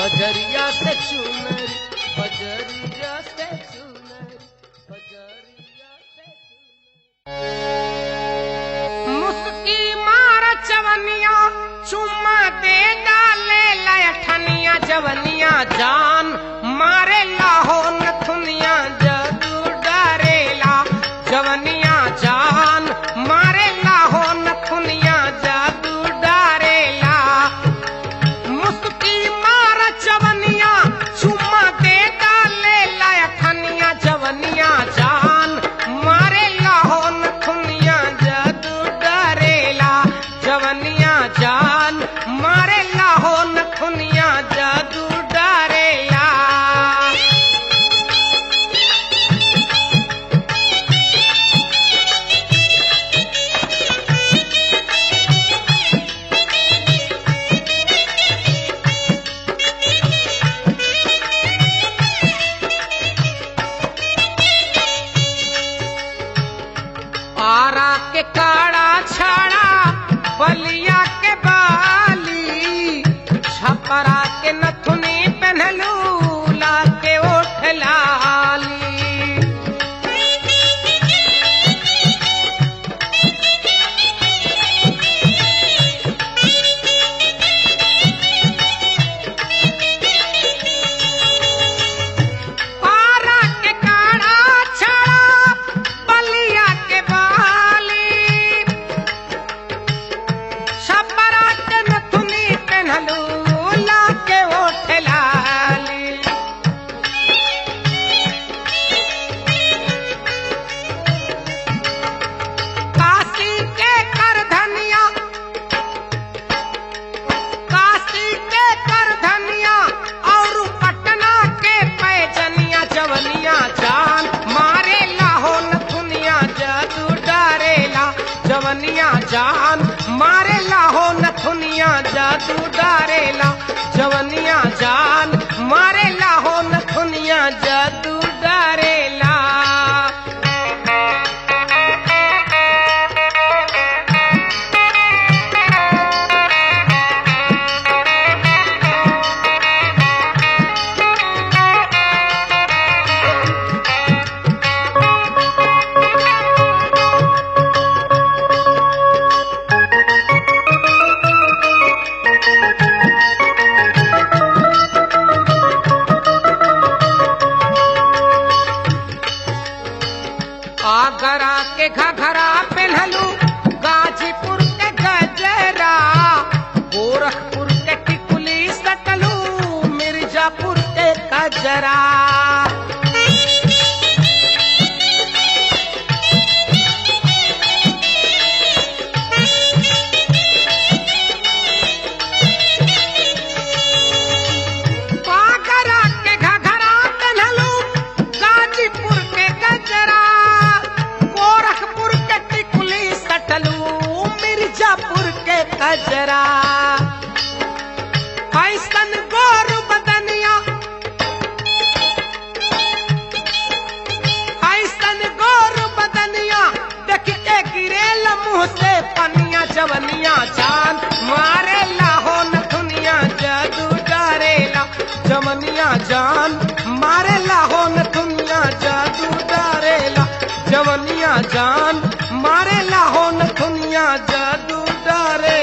बजरिया से चुनरी, बजरिया से चुनरी, बजरिया से चुनरी। मुस्की मार चवनिया चुम्मा दे डाले लयठनिया जवनिया जान मारे लाहो नथुनिया जादू डरेला जवनिया जान मारे लाहो नथुनिया जादू डरेला। मुस्की मार चवनिया चुम्मा दे डाले लयठनिया जवनिया जान मारे लाहो नथुनिया जादू डरेला जवनिया जान मारे लाहो नथुनिया जादू डरेला। आरा के काड़ा छाड़ा बलिया के बाली छपरा के नथुनी पहनलू ला के ओठ लाली। आरा के काड़ा छाड़ा बलिया के बाली छपरा के नथुनी पहनलू ला के ओठ लाली। काशी के कर धनिया, काशी के कर धनिया और पटना के पैजनिया जवनिया जान मारे लाहो नथुनिया जादू डरेला जवनिया जान मारे लाहो नथुनिया जादू डरेला जवनिया जान मारे लाहो नथुनिया जादू डरेला। आगरा के घघरा पहनलू गाजीपुर के गजरा गोरखपुर के टिकुली सकलू मिर्जापुर के कजरा। आगरा के घघरा पहनलू गाजीपुर के गजरा गोरखपुर के टिकुली सटलू मिर्जापुर के कजरा। ऐसन गोर बदनिया, ऐसन गोर बदनिया देख के गिरेल मुंह से पनिया जवनिया जान मारे लाहो नथुनिया जादू डरेला जवनिया जान मारे लाहो नथुनिया जादू डरेला जवनिया जान मारे लाहो नथुनिया जादू डरे।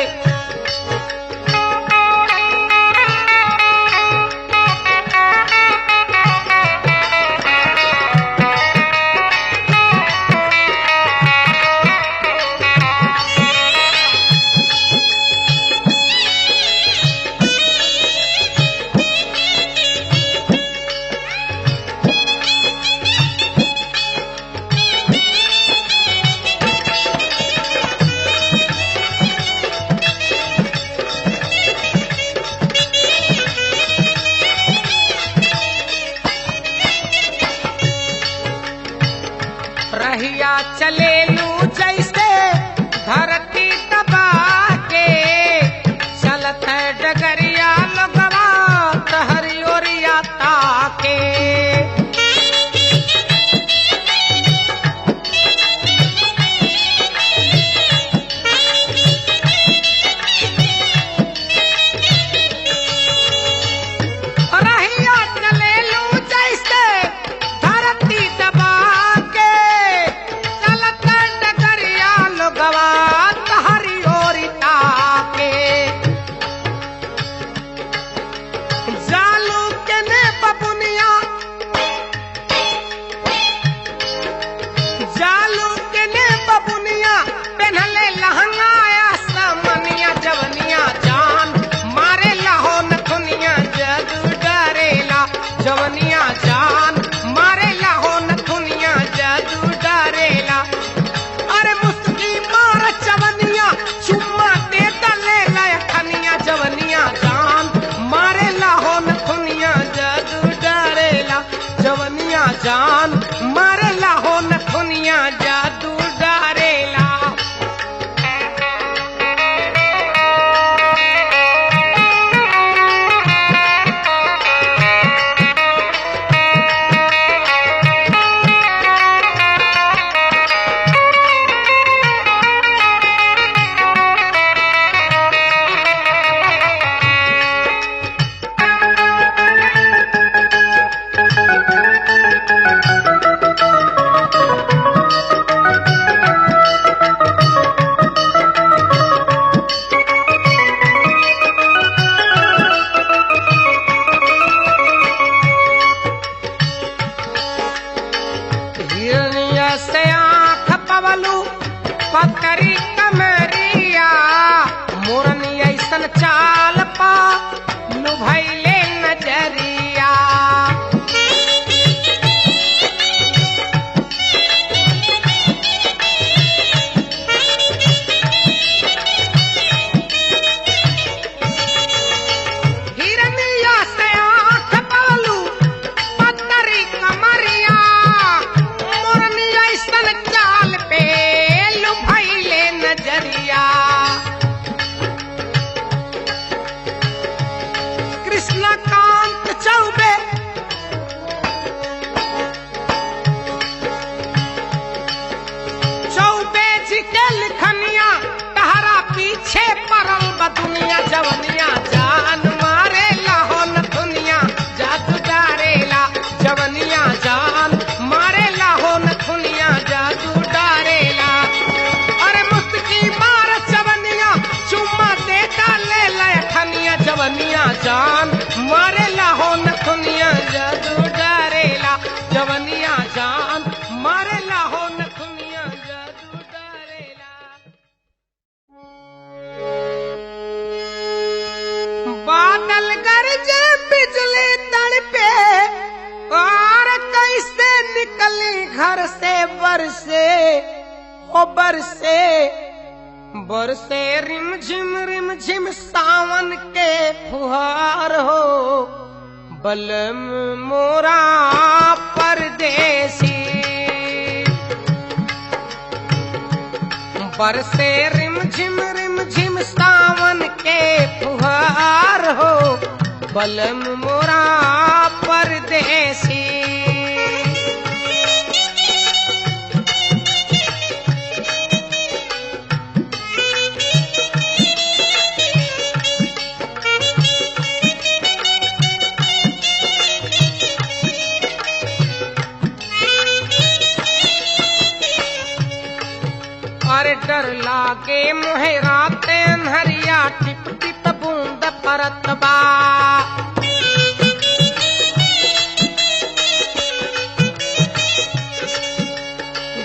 रहिया चले लू जैसे धरती दबा के चलत है डगरिया लोगवा तहरी ओरिया ताके। जान मारेला हो नथुनिया जादू डारेला। हिरनिया से आँख पवलू पकड़ी कमरिया मोरनी ऐसन चाल पा लुभैले नजरिया। हिरनिया से आँख पवलू पकड़ी कमरिया मोरनी ऐसन चाल पे लुभैले नजरिया। कृष्णकांत चौबे चौबे जी के लिखनिया तहरा पीछे पड़ल बा दुनिया जवनिया जान मारे लाहो नथुनिया जादू डारेला। जवनिया जान मारे लाहो नथुनिया जादू डारेला। अरे मुस्की मार जवनिया चुम्मा दे डाले लखनिया जवनिया जान मारे लाहो नथुनिया जादू डारेला। जवनिया जान मारे लाहो नथुनिया जादू डारेला। बादल गरजे बिजली तड़पे और कैसे निकली घर से बरसे ओ बरसे बरसे रिम झिम सावन के फुहार हो बलम मोरा परदेसी। बरसे रिम झिम सावन के फुहार हो बलम मोरा परदेसी। अरे डर लागे मोहे राते अन्हरिया टिप टिप बूंद परत बा।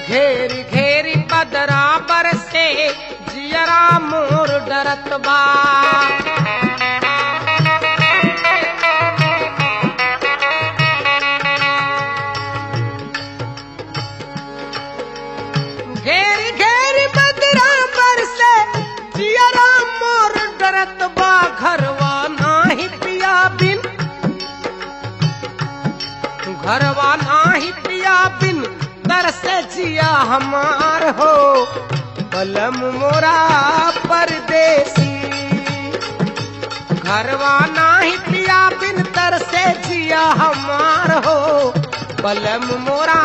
घेरी घेरी बदरा बरसे जियरा मोर डरत बा। घेरी घेरी बदरा बरसे जियरा मोर डरत बा। घरवा नाही पिया बिन घरवा नाही पिया बिन तरसे जिया हमार हो बलम मोरा परदेसी। घरवा नाही पिया बिन तरसे जिया हमार हो बलम मोरा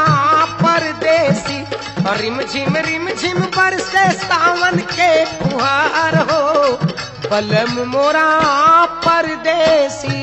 परदेसी। और रिम झिम बरसे सावन के फुहार हो बलम मोरा परदेसी।